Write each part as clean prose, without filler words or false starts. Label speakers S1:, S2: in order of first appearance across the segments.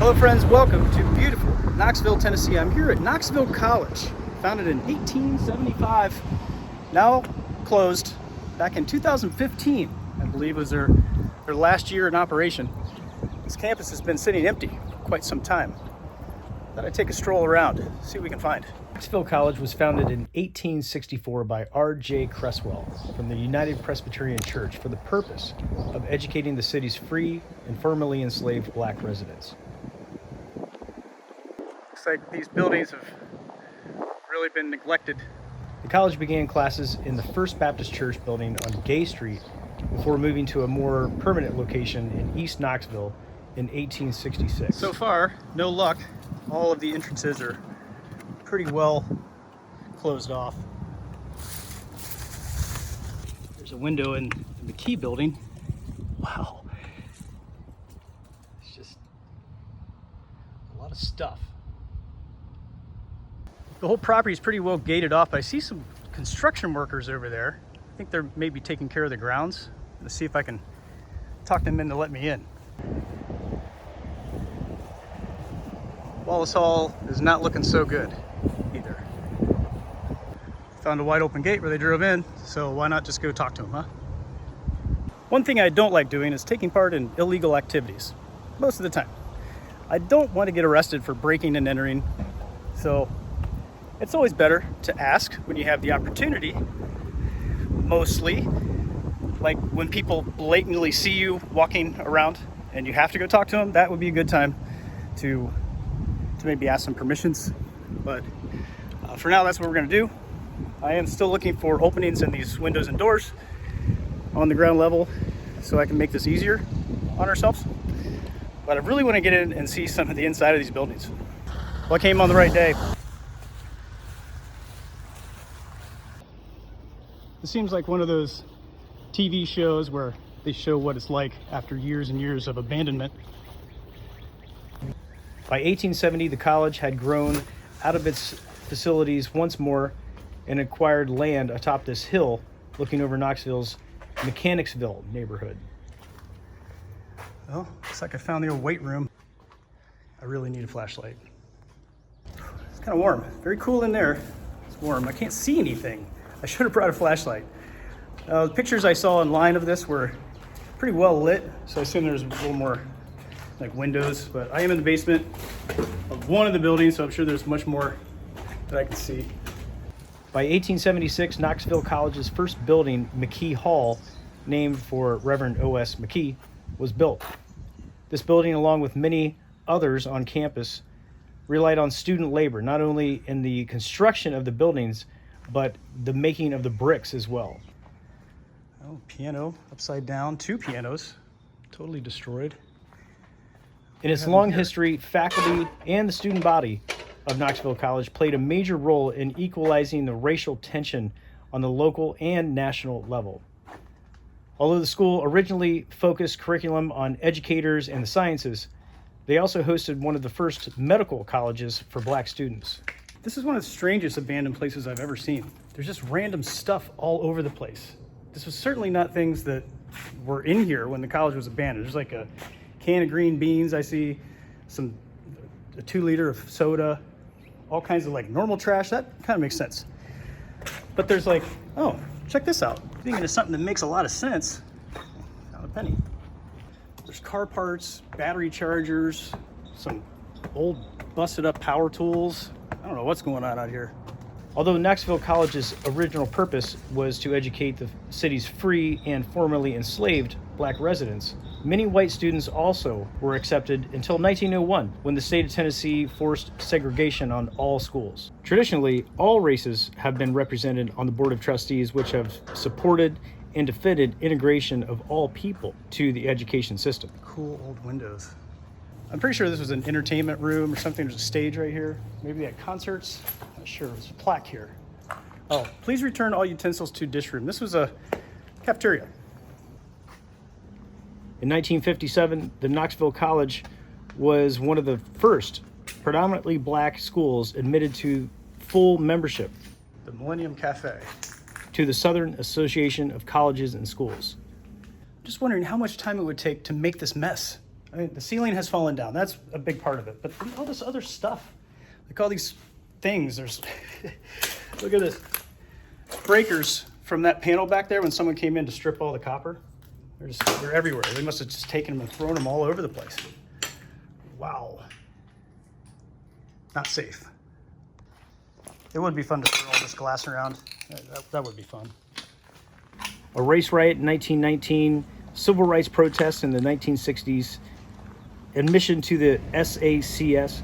S1: Hello friends, welcome to beautiful Knoxville, Tennessee. I'm here at Knoxville College, founded in 1875, now closed back in 2015, I believe was their last year in operation. This campus has been sitting empty for quite some time. Thought I'd take a stroll around, see what we can find. Knoxville College was founded in 1864 by R.J. Cresswell from the United Presbyterian Church for the purpose of educating the city's free and formerly enslaved black residents. Looks like these buildings have really been neglected. The college began classes in the First Baptist Church building on Gay Street before moving to a more permanent location in East Knoxville in 1866. So far, no luck. All of the entrances are pretty well closed off. There's a window in the McKee building. Wow. It's just a lot of stuff. The whole property is pretty well gated off, but I see some construction workers over there. I think they're maybe taking care of the grounds. Let's see if I can talk them into letting me in. Wallace Hall is not looking so good either. Found a wide open gate where they drove in, so why not just go talk to them, huh? One thing I don't like doing is taking part in illegal activities, most of the time. I don't want to get arrested for breaking and entering, so it's always better to ask when you have the opportunity. Mostly, like when people blatantly see you walking around and you have to go talk to them, that would be a good time to maybe ask some permissions. But for now, that's what we're going to do. I am still looking for openings in these windows and doors on the ground level so I can make this easier on ourselves. But I really want to get in and see some of the inside of these buildings. Well, I came on the right day. It seems like one of those TV shows where they show what it's like after years and years of abandonment. By 1870, the college had grown out of its facilities once more and acquired land atop this hill looking over Knoxville's Mechanicsville neighborhood. Well, looks like I found the old weight room. I really need a flashlight. It's kind of warm, very cool in there. It's warm, I can't see anything. I should have brought a flashlight. The pictures I saw online of this were pretty well lit, so I assume there's a little more like windows, but I am in the basement of one of the buildings, so I'm sure there's much more that I can see. By 1876, Knoxville College's first building, McKee Hall, named for Reverend O.S. McKee, was built. This building, along with many others on campus, relied on student labor, not only in the construction of the buildings, but the making of the bricks as well. Oh, piano upside down, two pianos, totally destroyed. In its long history, faculty and the student body of Knoxville College played a major role in equalizing the racial tension on the local and national level. Although the school originally focused curriculum on educators and the sciences, they also hosted one of the first medical colleges for black students. This is one of the strangest abandoned places I've ever seen. There's just random stuff all over the place. This was certainly not things that were in here when the college was abandoned. There's like a can of green beans, I see a 2 liter of soda, all kinds of like normal trash. That kind of makes sense. But there's like, oh, check this out. Thinking of something that makes a lot of sense. Found a penny. There's car parts, battery chargers, some old busted up power tools. I don't know what's going on out here. Although Knoxville College's original purpose was to educate the city's free and formerly enslaved black residents, many white students also were accepted until 1901, when the state of Tennessee forced segregation on all schools. Traditionally, all races have been represented on the Board of Trustees, which have supported and defended integration of all people to the education system. Cool old windows. I'm pretty sure this was an entertainment room or something. There's a stage right here. Maybe at concerts. Not sure. There's a plaque here. Oh, please return all utensils to dish room. This was a cafeteria. In 1957, the Knoxville College was one of the first predominantly black schools admitted to full membership. The Millennium Cafe. To the Southern Association of Colleges and Schools. Just wondering how much time it would take to make this mess. I mean, the ceiling has fallen down. That's a big part of it. But all this other stuff, like all these things, there's, look at this. Breakers from that panel back there when someone came in to strip all the copper. They're everywhere. They must have just taken them and thrown them all over the place. Wow. Not safe. It would be fun to throw all this glass around. That would be fun. A race riot in 1919, civil rights protests in the 1960s, admission to the SACS,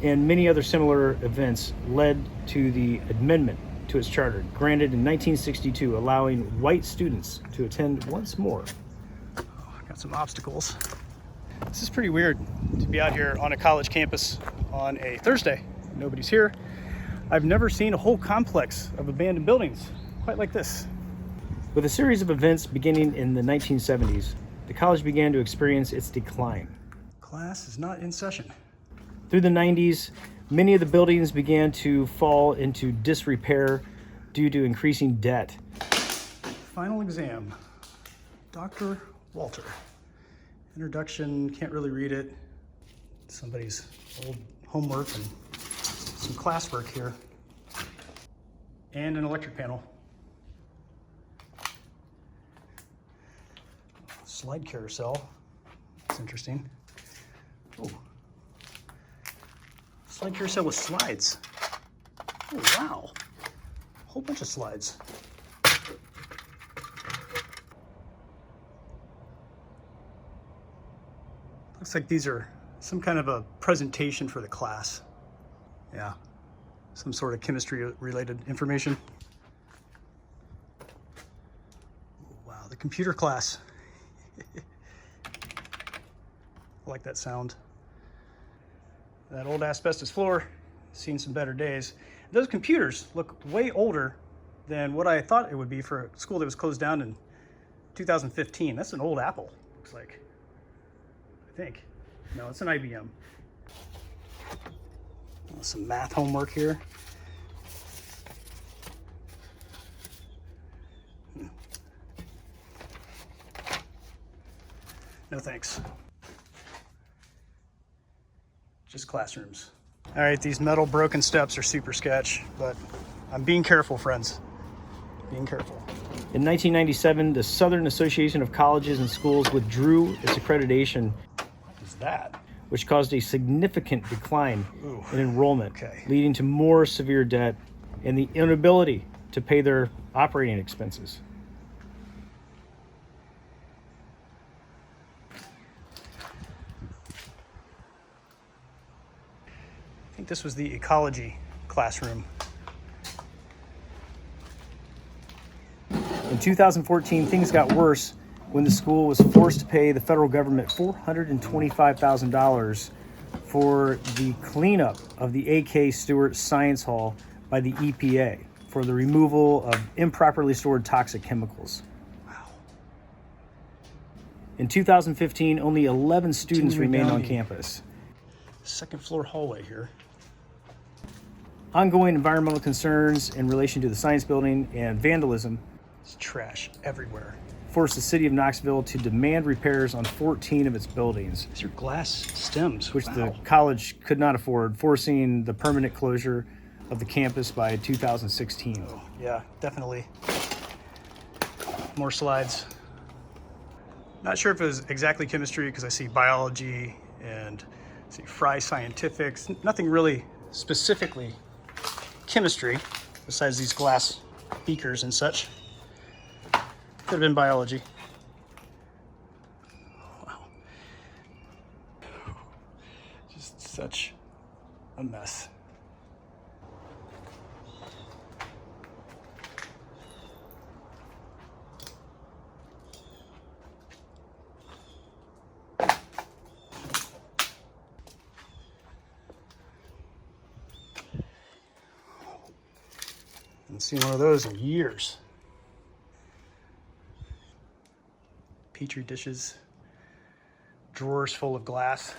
S1: and many other similar events led to the amendment to its charter, granted in 1962, allowing white students to attend once more. Oh, got some obstacles. This is pretty weird to be out here on a college campus on a Thursday. Nobody's here. I've never seen a whole complex of abandoned buildings quite like this. With a series of events beginning in the 1970s, the college began to experience its decline. Class is not in session. Through the 90s, many of the buildings began to fall into disrepair due to increasing debt. Final exam, Dr. Walter. Introduction, can't really read it. Somebody's old homework and some classwork here. And an electric panel. Slide carousel, that's interesting. Oh. Slide carousel with slides. Oh, wow. A whole bunch of slides. Looks like these are some kind of a presentation for the class. Yeah, some sort of chemistry related information. Oh, wow, the computer class. I like that sound. That old asbestos floor, seen some better days. Those computers look way older than what I thought it would be for a school that was closed down in 2015. That's an old Apple, looks like. I think. No, it's an IBM. Some math homework here. No thanks. Just classrooms. All right, these metal broken steps are super sketch, but I'm being careful, friends. Being careful. In 1997, the Southern Association of Colleges and Schools withdrew its accreditation. What is that? Which caused a significant decline in enrollment, leading to more severe debt and the inability to pay their operating expenses. I think this was the ecology classroom. In 2014, things got worse when the school was forced to pay the federal government $425,000 for the cleanup of the A.K. Stewart Science Hall by the EPA for the removal of improperly stored toxic chemicals. Wow. In 2015, only 11 students remained on campus. Second floor hallway here. Ongoing environmental concerns in relation to the science building and vandalism. There's trash everywhere. Forced the city of Knoxville to demand repairs on 14 of its buildings. These are glass stems, which the college could not afford, forcing the permanent closure of the campus by 2016. Oh, yeah, definitely. More slides. Not sure if it was exactly chemistry because I see biology and I see Fry Scientifics. Nothing really specifically chemistry besides these glass beakers and such. Could have been biology. Wow. Just such a mess. Haven't seen one of those in years. Petri dishes, drawers full of glass.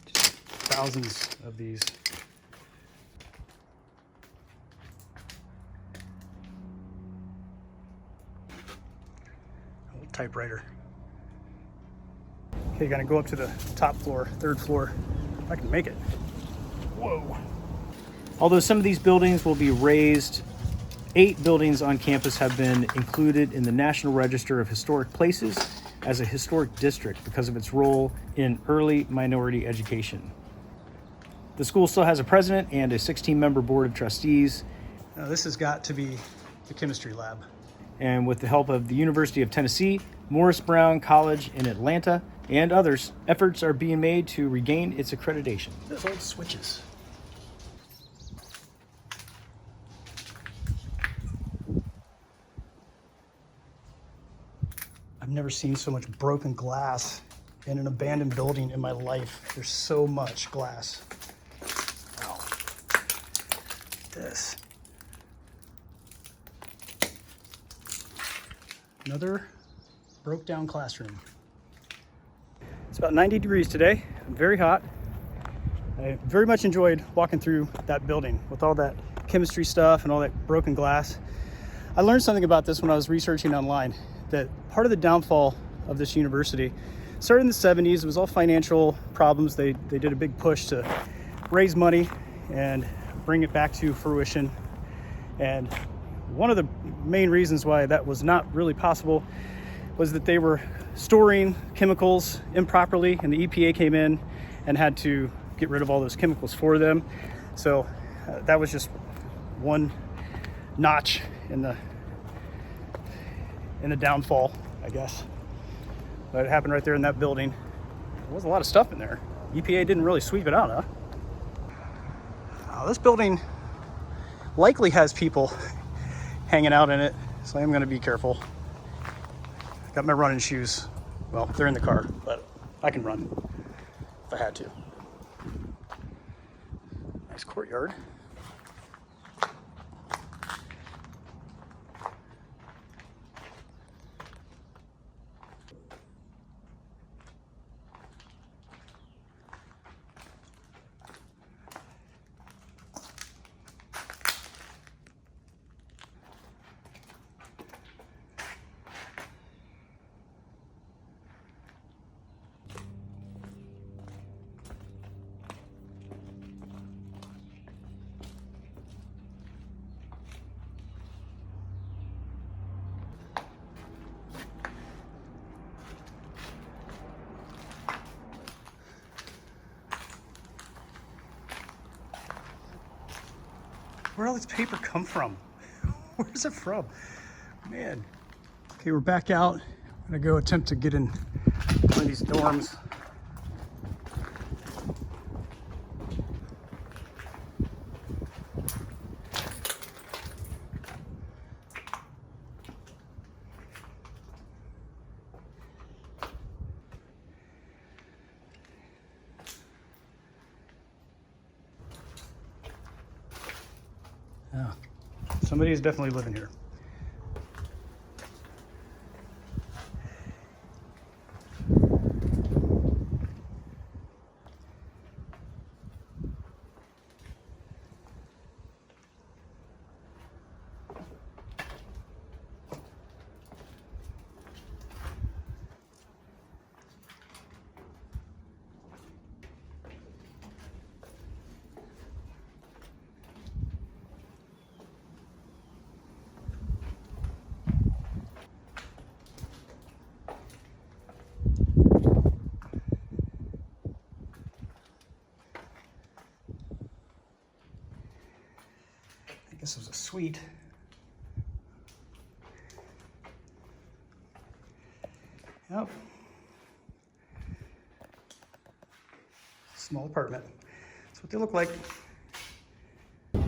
S1: Just thousands of these. Old typewriter. Okay, gonna go up to the top floor, third floor, if I can make it. Whoa. Although some of these buildings will be raised, 8 buildings on campus have been included in the National Register of Historic Places as a historic district because of its role in early minority education. The school still has a president and a 16-member board of trustees. Now this has got to be the chemistry lab. And with the help of the University of Tennessee, Morris Brown College in Atlanta, and others, efforts are being made to regain its accreditation. Those old switches. I've never seen so much broken glass in an abandoned building in my life. There's so much glass. Wow. This. Another broke down classroom. It's about 90 degrees today. Very hot. I very much enjoyed walking through that building with all that chemistry stuff and all that broken glass. I learned something about this when I was researching online, that part of the downfall of this university started in the 70s. It was all financial problems. They did a big push to raise money and bring it back to fruition. And one of the main reasons why that was not really possible was that they were storing chemicals improperly, and the EPA came in and had to get rid of all those chemicals for them. So that was just one notch in the downfall, I guess. But it happened right there in that building. There was a lot of stuff in there. EPA didn't really sweep it out, huh? This building likely has people hanging out in it, so I'm gonna be careful. Got my running shoes. Well, they're in the car, but I can run if I had to. Nice courtyard. Where all this paper come from? Where's it from? Man. Okay, we're back out. I'm gonna go attempt to get in one of these dorms. Oh, somebody is definitely living here. I guess it was a suite. Yep. Small apartment. That's what they look like. Yep.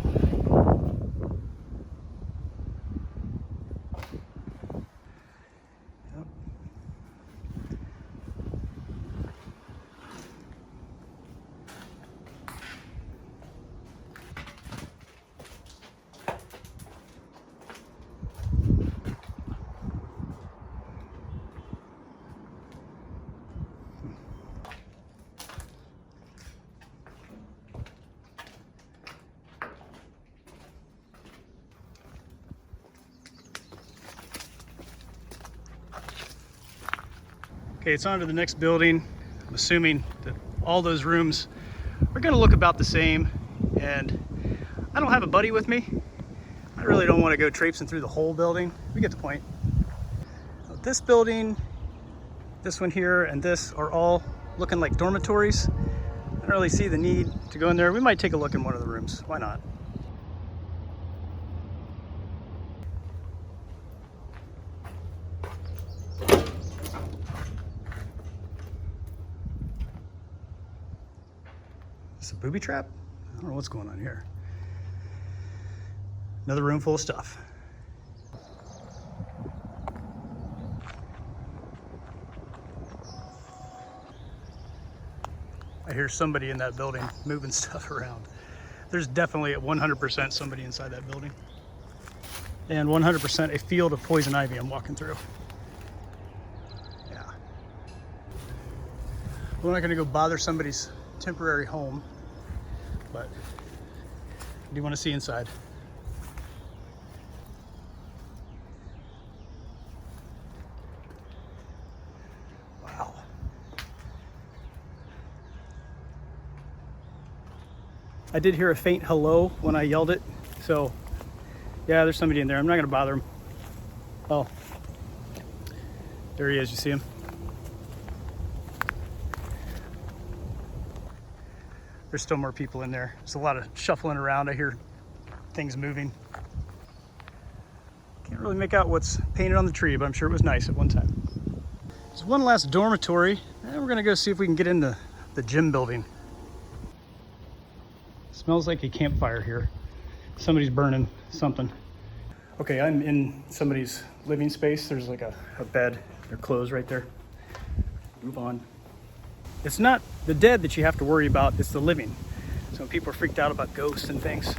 S1: Okay, it's on to the next building. I'm assuming that all those rooms are gonna look about the same, and I don't have a buddy with me. I really don't want to go traipsing through the whole building. We get the point. This building, this one here, and this are all looking like dormitories. I don't really see the need to go in there. We might take a look in one of the rooms. Why not? Is this a booby trap? I don't know what's going on here. Another room full of stuff. I hear somebody in that building moving stuff around. There's definitely at 100% somebody inside that building. And 100% a field of poison ivy I'm walking through. Yeah. We're not gonna go bother somebody's temporary home, but I do want to see inside. Wow. I did hear a faint hello when I yelled it, so yeah, there's somebody in there. I'm not gonna bother him. Oh, there he is. You see him? There's still more people in there. There's a lot of shuffling around. I hear things moving. Can't really make out what's painted on the tree, but I'm sure it was nice at one time. There's one last dormitory, and we're gonna go see if we can get into the gym building. Smells like a campfire here. Somebody's burning something. Okay, I'm in somebody's living space. There's like a bed, their clothes right there. Move on. It's not the dead that you have to worry about, it's the living. So when people are freaked out about ghosts and things, it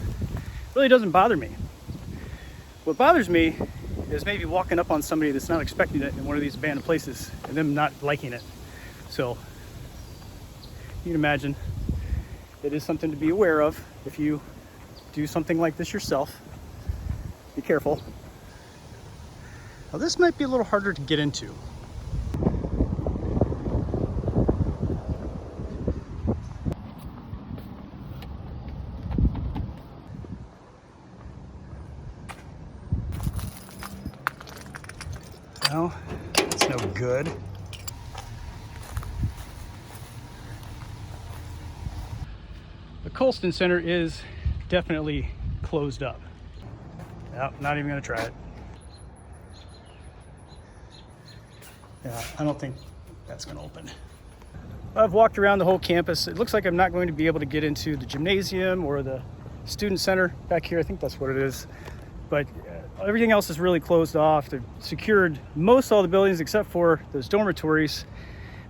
S1: really doesn't bother me. What bothers me is maybe walking up on somebody that's not expecting it in one of these abandoned places and them not liking it. So you can imagine it is something to be aware of if you do something like this yourself. Be careful. Now this might be a little harder to get into. No, that's no good. The Colston Center is definitely closed up. No, not even gonna try it. Yeah, I don't think that's gonna open. I've walked around the whole campus. It looks like I'm not going to be able to get into the gymnasium or the student center back here. I think that's what it is. But everything else is really closed off. They've secured most all the buildings except for those dormitories.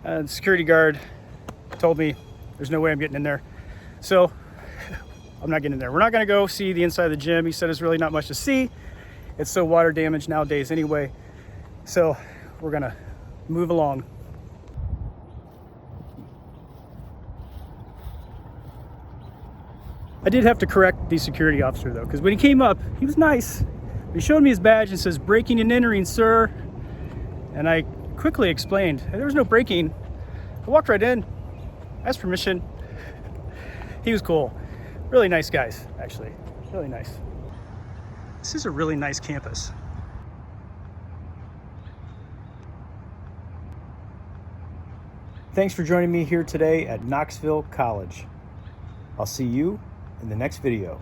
S1: The security guard told me there's no way I'm getting in there. So I'm not getting in there. We're not gonna go see the inside of the gym. He said there's really not much to see. It's so water damaged nowadays anyway. So we're gonna move along. I did have to correct the security officer though, because when he came up, he was nice. He showed me his badge and says, "Breaking and entering, sir." And I quickly explained, hey, there was no breaking. I walked right in, asked permission. He was cool. Really nice guys, actually. Really nice. This is a really nice campus.
S2: Thanks for joining me here today at Knoxville College. I'll see you in the next video.